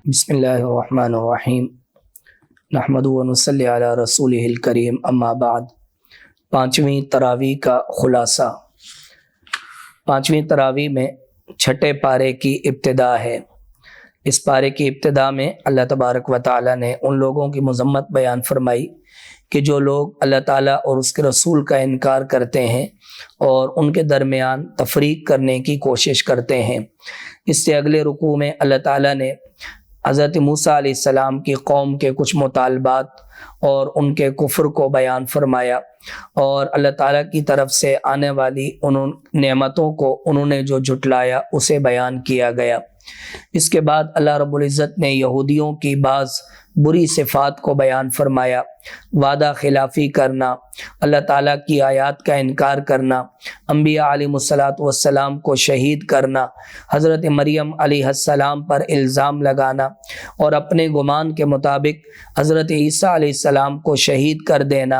بسم اللہ الرحمن الرحیم نحمدہ و نصلی علی رسولہ الکریم اما بعد۔ پانچویں تراویح کا خلاصہ۔ پانچویں تراویح میں چھٹے پارے کی ابتدا ہے۔ اس پارے کی ابتدا میں اللہ تبارک و تعالی نے ان لوگوں کی مذمت بیان فرمائی کہ جو لوگ اللہ تعالیٰ اور اس کے رسول کا انکار کرتے ہیں اور ان کے درمیان تفریق کرنے کی کوشش کرتے ہیں۔ اس سے اگلے رکوع میں اللہ تعالیٰ نے حضرت موسیٰ علیہ السلام کی قوم کے کچھ مطالبات اور ان کے کفر کو بیان فرمایا، اور اللہ تعالیٰ کی طرف سے آنے والی ان نعمتوں کو انہوں نے جو جھٹلایا اسے بیان کیا گیا۔ اس کے بعد اللہ رب العزت نے یہودیوں کی بعض بری صفات کو بیان فرمایا: وعدہ خلافی کرنا، اللہ تعالیٰ کی آیات کا انکار کرنا، انبیاء علیہ السلام کو شہید کرنا، حضرت مریم علیہ السلام پر الزام لگانا اور اپنے گمان کے مطابق حضرت عیسیٰ علیہ السلام کو شہید کر دینا،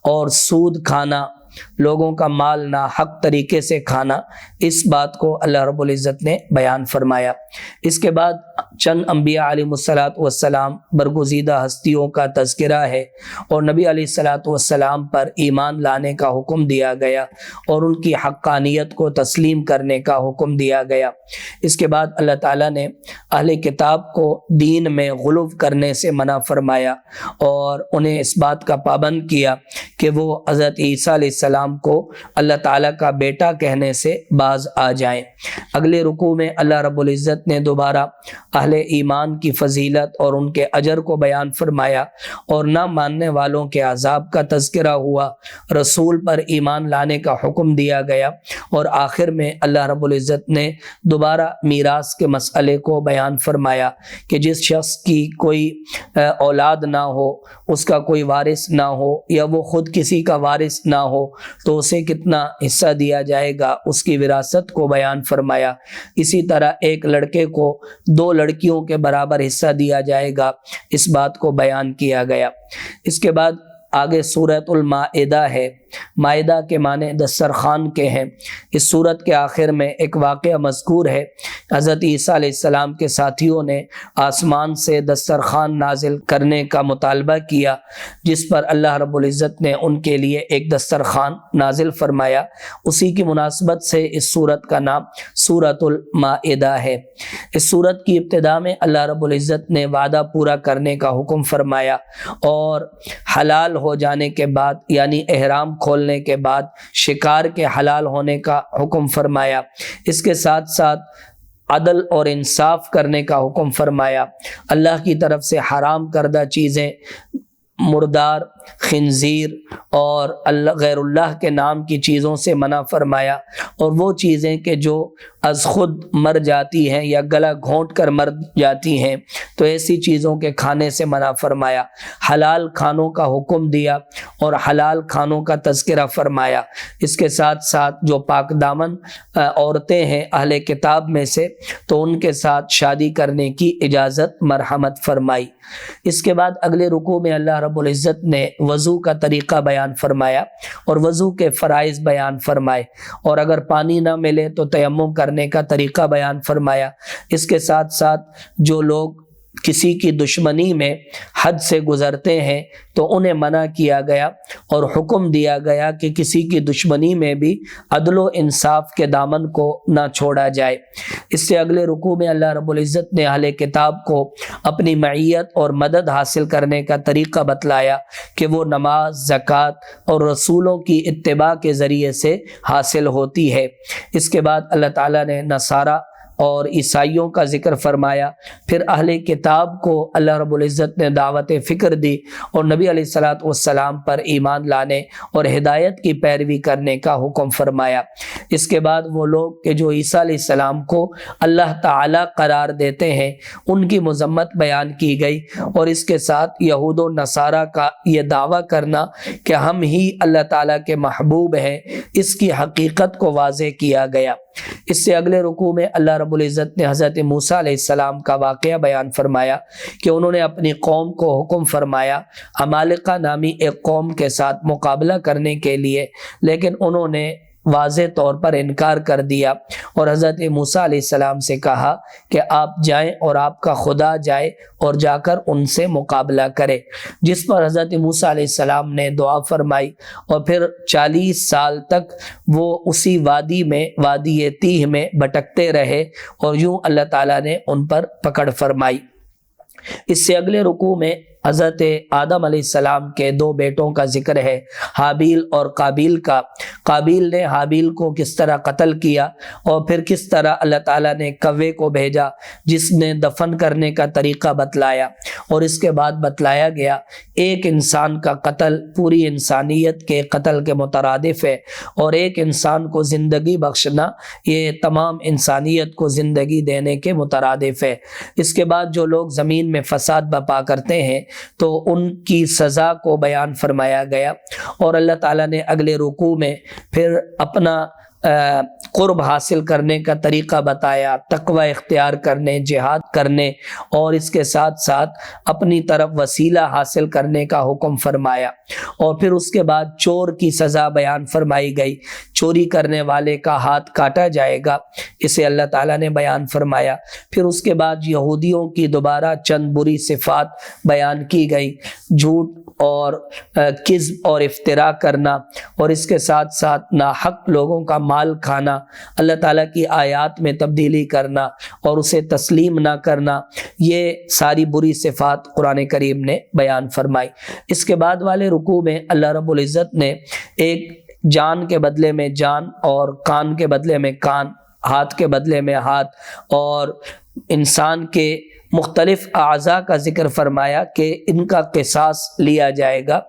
اور سود کھانا، لوگوں کا مال ناحق طریقے سے کھانا۔ اس بات کو اللہ رب العزت نے بیان فرمایا۔ اس کے بعد چند انبیاء علیہ السلام برگزیدہ ہستیوں کا تذکرہ ہے، اور نبی علیہ السلام پر ایمان لانے کا حکم دیا گیا اور ان کی حقانیت کو تسلیم کرنے کا حکم دیا گیا۔ اس کے بعد اللہ تعالیٰ نے اہل کتاب کو دین میں غلو کرنے سے منع فرمایا اور انہیں اس بات کا پابند کیا کہ وہ حضرت عیسیٰ علیہ السلام کو اللہ تعالیٰ کا بیٹا کہنے سے باز آ جائیں۔ اگلے رکوع میں اللہ رب العزت نے دوبارہ اہل ایمان کی فضیلت اور ان کے اجر کو بیان فرمایا، اور نہ ماننے والوں کے عذاب کا تذکرہ ہوا، رسول پر ایمان لانے کا حکم دیا گیا، اور آخر میں اللہ رب العزت نے دوبارہ میراث کے مسئلے کو بیان فرمایا کہ جس شخص کی کوئی اولاد نہ ہو، اس کا کوئی وارث نہ ہو، یا وہ خود کسی کا وارث نہ ہو تو اسے کتنا حصہ دیا جائے گا، اس کی وراثت کو بیان فرمایا۔ اسی طرح ایک لڑکے کو 2 لڑکیوں کے برابر حصہ دیا جائے گا، اس بات کو بیان کیا گیا۔ اس کے بعد آگے سورۃ المائدہ ہے۔ مائدہ کے معنی دسترخوان کے ہیں۔ اس سورت کے آخر میں ایک واقعہ مذکور ہے۔ حضرت عیسیٰ علیہ السلام کے ساتھیوں نے آسمان سے دسترخوان نازل کرنے کا مطالبہ کیا، جس پر اللہ رب العزت نے ان کے لیے ایک دسترخوان نازل فرمایا۔ اسی کی مناسبت سے اس سورت کا نام سورۃ المائدہ ہے۔ اس سورت کی ابتدا میں اللہ رب العزت نے وعدہ پورا کرنے کا حکم فرمایا، اور حلال ہو جانے کے بعد یعنی احرام کھولنے کے بعد شکار کے حلال ہونے کا حکم فرمایا۔ اس کے ساتھ ساتھ عدل اور انصاف کرنے کا حکم فرمایا۔ اللہ کی طرف سے حرام کردہ چیزیں، مردار، خنزیر اور غیر اللہ کے نام کی چیزوں سے منع فرمایا، اور وہ چیزیں کہ جو از خود مر جاتی ہیں یا گلا گھونٹ کر مر جاتی ہیں تو ایسی چیزوں کے کھانے سے منع فرمایا۔ حلال کھانوں کا حکم دیا اور حلال کھانوں کا تذکرہ فرمایا۔ اس کے ساتھ ساتھ جو پاک دامن عورتیں ہیں اہل کتاب میں سے تو ان کے ساتھ شادی کرنے کی اجازت مرحمت فرمائی۔ اس کے بعد اگلے رکوع میں اللہ رب العزت نے وضو کا طریقہ بیان فرمایا اور وضو کے فرائض بیان فرمائے، اور اگر پانی نہ ملے تو تیمم کرنے کا طریقہ بیان فرمایا۔ اس کے ساتھ ساتھ جو لوگ کسی کی دشمنی میں حد سے گزرتے ہیں تو انہیں منع کیا گیا اور حکم دیا گیا کہ کسی کی دشمنی میں بھی عدل و انصاف کے دامن کو نہ چھوڑا جائے۔ اس سے اگلے رکوع میں اللہ رب العزت نے اہل کتاب کو اپنی معیت اور مدد حاصل کرنے کا طریقہ بتلایا کہ وہ نماز، زکوٰۃ اور رسولوں کی اتباع کے ذریعے سے حاصل ہوتی ہے۔ اس کے بعد اللہ تعالیٰ نے نصارہ اور عیسائیوں کا ذکر فرمایا۔ پھر اہل کتاب کو اللہ رب العزت نے دعوت فکر دی اور نبی علیہ السلام پر ایمان لانے اور ہدایت کی پیروی کرنے کا حکم فرمایا۔ اس کے بعد وہ لوگ کہ جو عیسیٰ علیہ السلام کو اللہ تعالیٰ قرار دیتے ہیں ان کی مذمت بیان کی گئی، اور اس کے ساتھ یہود و نصارہ کا یہ دعویٰ کرنا کہ ہم ہی اللہ تعالیٰ کے محبوب ہیں، اس کی حقیقت کو واضح کیا گیا۔ اس سے اگلے رکوع میں اللہ رب العزت نے حضرت موسیٰ علیہ السلام کا واقعہ بیان فرمایا کہ انہوں نے اپنی قوم کو حکم فرمایا عمالقہ نامی ایک قوم کے ساتھ مقابلہ کرنے کے لیے، لیکن انہوں نے واضح طور پر انکار کر دیا اور حضرت موسیٰ علیہ السلام سے کہا کہ آپ جائیں اور آپ کا خدا جائے اور جا کر ان سے مقابلہ کرے، جس پر حضرت موسیٰ علیہ السلام نے دعا فرمائی اور پھر 40 سال تک وہ اسی وادی میں، وادی تیہ میں بھٹکتے رہے اور یوں اللہ تعالیٰ نے ان پر پکڑ فرمائی۔ اس سے اگلے رکوع میں حضرت آدم علیہ السلام کے 2 بیٹوں کا ذکر ہے، حابیل اور قابیل کا۔ قابیل نے حابیل کو کس طرح قتل کیا اور پھر کس طرح اللہ تعالیٰ نے کوے کو بھیجا جس نے دفن کرنے کا طریقہ بتلایا، اور اس کے بعد بتلایا گیا ایک انسان کا قتل پوری انسانیت کے قتل کے مترادف ہے، اور ایک انسان کو زندگی بخشنا یہ تمام انسانیت کو زندگی دینے کے مترادف ہے۔ اس کے بعد جو لوگ زمین میں فساد برپا کرتے ہیں تو ان کی سزا کو بیان فرمایا گیا، اور اللہ تعالیٰ نے اگلے رکوع میں پھر اپنا قرب حاصل کرنے کا طریقہ بتایا، تقوی اختیار کرنے، جہاد کرنے، اور اس کے ساتھ ساتھ اپنی طرف وسیلہ حاصل کرنے کا حکم فرمایا، اور پھر اس کے بعد چور کی سزا بیان فرمائی گئی، چوری کرنے والے کا ہاتھ کاٹا جائے گا، اسے اللہ تعالیٰ نے بیان فرمایا۔ پھر اس کے بعد یہودیوں کی دوبارہ چند بری صفات بیان کی گئی، جھوٹ اور کذب اور افتراء کرنا، اور اس کے ساتھ ساتھ ناحق لوگوں کا مال کھانا، اللہ تعالیٰ کی آیات میں تبدیلی کرنا اور اسے تسلیم نہ کرنا، یہ ساری بری صفات قرآن کریم نے بیان فرمائی۔ اس کے بعد والے رکوع میں اللہ رب العزت نے ایک جان کے بدلے میں جان، اور کان کے بدلے میں کان، ہاتھ کے بدلے میں ہاتھ، اور انسان کے مختلف اعضاء کا ذکر فرمایا کہ ان کا قصاص لیا جائے گا،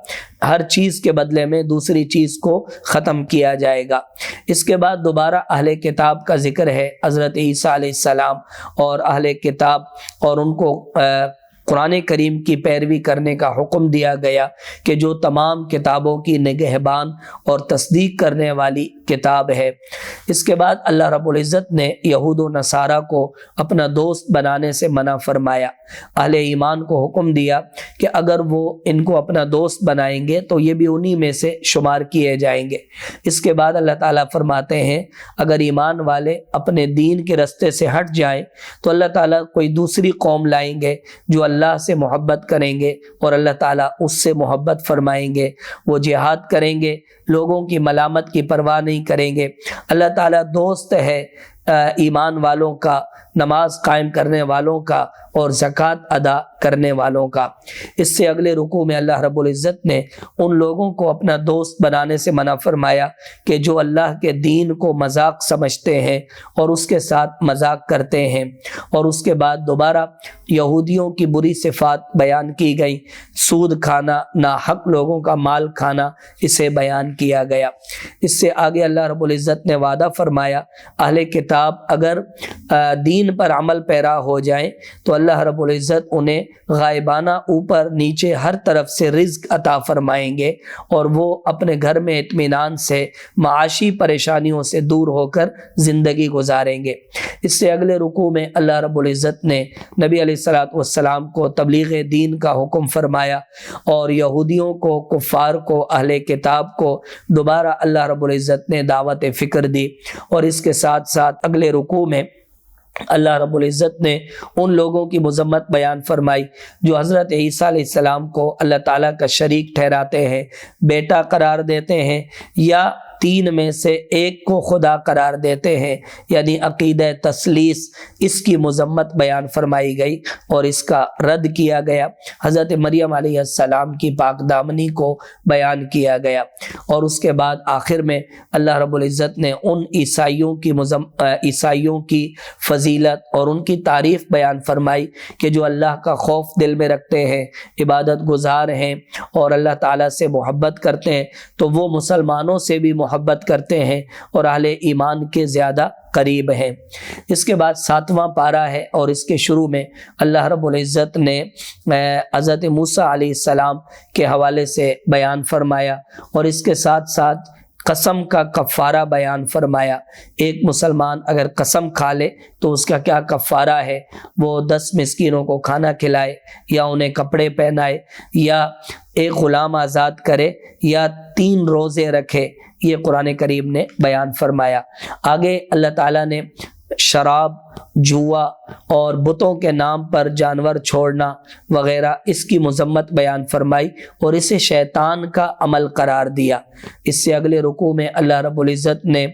ہر چیز کے بدلے میں دوسری چیز کو ختم کیا جائے گا۔ اس کے بعد دوبارہ اہل کتاب کا ذکر ہے، حضرت عیسیٰ علیہ السلام اور اہل کتاب، اور ان کو قرآن کریم کی پیروی کرنے کا حکم دیا گیا کہ جو تمام کتابوں کی نگہبان اور تصدیق کرنے والی کتاب ہے۔ اس کے بعد اللہ رب العزت نے یہود و نصارہ کو اپنا دوست بنانے سے منع فرمایا، اہل ایمان کو حکم دیا کہ اگر وہ ان کو اپنا دوست بنائیں گے تو یہ بھی انہی میں سے شمار کیے جائیں گے۔ اس کے بعد اللہ تعالیٰ فرماتے ہیں اگر ایمان والے اپنے دین کے رستے سے ہٹ جائیں تو اللہ تعالیٰ کوئی دوسری قوم لائیں گے جو اللہ سے محبت کریں گے اور اللہ تعالیٰ اس سے محبت فرمائیں گے، وہ جہاد کریں گے، لوگوں کی ملامت کی پرواہ نہیں کریں گے۔ اللہ تعالیٰ دوست ہے ایمان والوں کا، نماز قائم کرنے والوں کا اور زکوٰۃ ادا کرنے والوں کا۔ اس سے اگلے رکوع میں اللہ رب العزت نے ان لوگوں کو اپنا دوست بنانے سے منع فرمایا کہ جو اللہ کے دین کو مذاق سمجھتے ہیں اور اس کے ساتھ مذاق کرتے ہیں، اور اس کے بعد دوبارہ یہودیوں کی بری صفات بیان کی گئی، سود کھانا، ناحق لوگوں کا مال کھانا، اسے بیان کیا گیا۔ اس سے آگے اللہ رب العزت نے وعدہ فرمایا اہل کتاب اگر دین پر عمل پیرا ہو جائیں تو اللہ رب العزت انہیں غائبانہ اوپر نیچے ہر طرف سے رزق عطا فرمائیں گے، اور وہ اپنے گھر میں اطمینان سے، معاشی پریشانیوں سے دور ہو کر زندگی گزاریں گے۔ اس سے اگلے رکوع میں اللہ رب العزت نے نبی علیہ الصلوۃ والسلام کو تبلیغ دین کا حکم فرمایا، اور یہودیوں کو، کفار کو، اہل کتاب کو دوبارہ اللہ رب العزت نے دعوت فکر دی، اور اس کے ساتھ ساتھ اگلے رکوع میں اللہ رب العزت نے ان لوگوں کی مذمت بیان فرمائی جو حضرت عیسیٰ علیہ السلام کو اللہ تعالیٰ کا شریک ٹھہراتے ہیں، بیٹا قرار دیتے ہیں، یا 3 میں سے ایک کو خدا قرار دیتے ہیں، یعنی عقیدہ تثلیث، اس کی مذمت بیان فرمائی گئی اور اس کا رد کیا گیا۔ حضرت مریم علیہ السلام کی پاک دامنی کو بیان کیا گیا، اور اس کے بعد آخر میں اللہ رب العزت نے ان عیسائیوں کی فضیلت اور ان کی تعریف بیان فرمائی کہ جو اللہ کا خوف دل میں رکھتے ہیں، عبادت گزار ہیں اور اللہ تعالیٰ سے محبت کرتے ہیں، تو وہ مسلمانوں سے بھی محبت کرتے ہیں اور اہل ایمان کے زیادہ قریب ہیں۔ اس کے بعد 7واں پارہ ہے، اور اس کے شروع میں اللہ رب العزت نے حضرت موسیٰ علیہ السلام کے حوالے سے بیان فرمایا، اور اس کے ساتھ ساتھ قسم کا کفارہ بیان فرمایا۔ ایک مسلمان اگر قسم کھا لے تو اس کا کیا کفارہ ہے، وہ 10 مسکینوں کو کھانا کھلائے، یا انہیں کپڑے پہنائے، یا ایک غلام آزاد کرے، یا 3 روزے رکھے، یہ قرآن کریم نے بیان فرمایا۔ آگے اللہ تعالیٰ نے شراب، جوا اور بتوں کے نام پر جانور چھوڑنا وغیرہ اس کی مذمت بیان فرمائی اور اسے شیطان کا عمل قرار دیا۔ اس سے اگلے رکوع میں اللہ رب العزت نے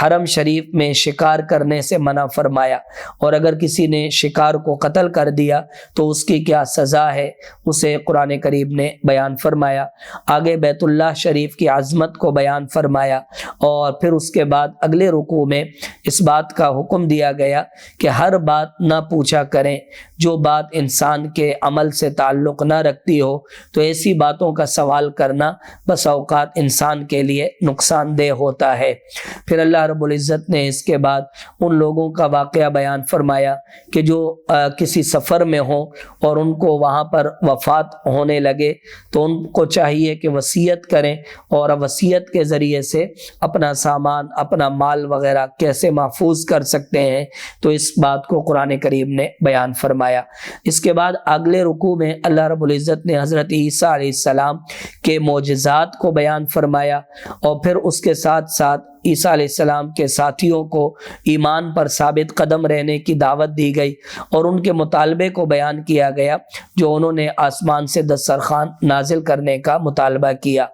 حرم شریف میں شکار کرنے سے منع فرمایا، اور اگر کسی نے شکار کو قتل کر دیا تو اس کی کیا سزا ہے اسے قرآن کریم نے بیان فرمایا۔ آگے بیت اللہ شریف کی عظمت کو بیان فرمایا، اور پھر اس کے بعد اگلے رکوع میں اس بات کا حکم دیا گیا کہ ہر بات نہ پوچھا کریں جو بات انسان کے عمل سے تعلق نہ رکھتی ہو، تو ایسی باتوں کا سوال کرنا بس اوقات انسان کے لیے نقصان دہ ہوتا ہے۔ پھر اللہ رب العزت نے اس کے بعد ان لوگوں کا واقعہ بیان فرمایا کہ جو کسی سفر میں ہوں اور ان کو وہاں پر وفات ہونے لگے تو ان کو چاہیے کہ وصیت کریں، اور وصیت کے ذریعے سے اپنا سامان، اپنا مال وغیرہ کیسے محفوظ کر سکتے ہیں، تو اس بات کو قرآن کریم نے بیان فرمایا۔ اس کے بعد اگلے رکوع میں اللہ رب العزت نے حضرت عیسیٰ علیہ السلام کے معجزات کو بیان فرمایا، اور پھر اس کے ساتھ ساتھ عیسیٰ علیہ السلام کے ساتھیوں کو ایمان پر ثابت قدم رہنے کی دعوت دی گئی، اور ان کے مطالبے کو بیان کیا گیا جو انہوں نے آسمان سے دسترخوان نازل کرنے کا مطالبہ کیا۔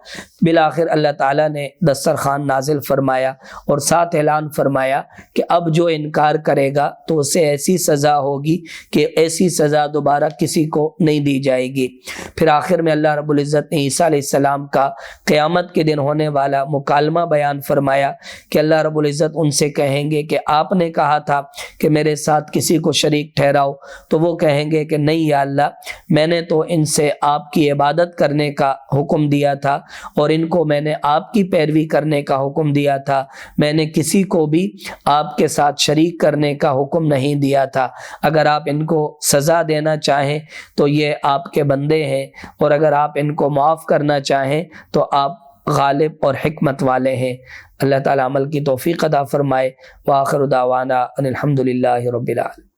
بالآخر اللہ تعالیٰ نے دسترخوان نازل فرمایا اور ساتھ اعلان فرمایا کہ اب جو انکار کرے گا تو اسے ایسی سزا ہوگی کہ ایسی سزا دوبارہ کسی کو نہیں دی جائے گی۔ پھر آخر میں اللہ رب العزت نے عیسیٰ علیہ السلام کا قیامت کے دن ہونے والا مکالمہ بیان فرمایا کہ اللہ رب العزت ان سے کہیں گے کہ آپ نے کہا تھا کہ میرے ساتھ کسی کو شریک ٹھہراؤ، تو وہ کہیں گے کہ نہیں یا اللہ، میں نے تو ان سے آپ کی عبادت کرنے کا حکم دیا تھا اور ان کو میں نے آپ کی پیروی کرنے کا حکم دیا تھا، میں نے کسی کو بھی آپ کے ساتھ شریک کرنے کا حکم نہیں دیا تھا۔ اگر آپ ان کو سزا دینا چاہیں تو یہ آپ کے بندے ہیں، اور اگر آپ ان کو معاف کرنا چاہیں تو آپ غالب اور حکمت والے ہیں۔ اللہ تعالیٰ عمل کی توفیق عطا فرمائے۔ وآخر دعوانا ان الحمد للہ رب العالمین۔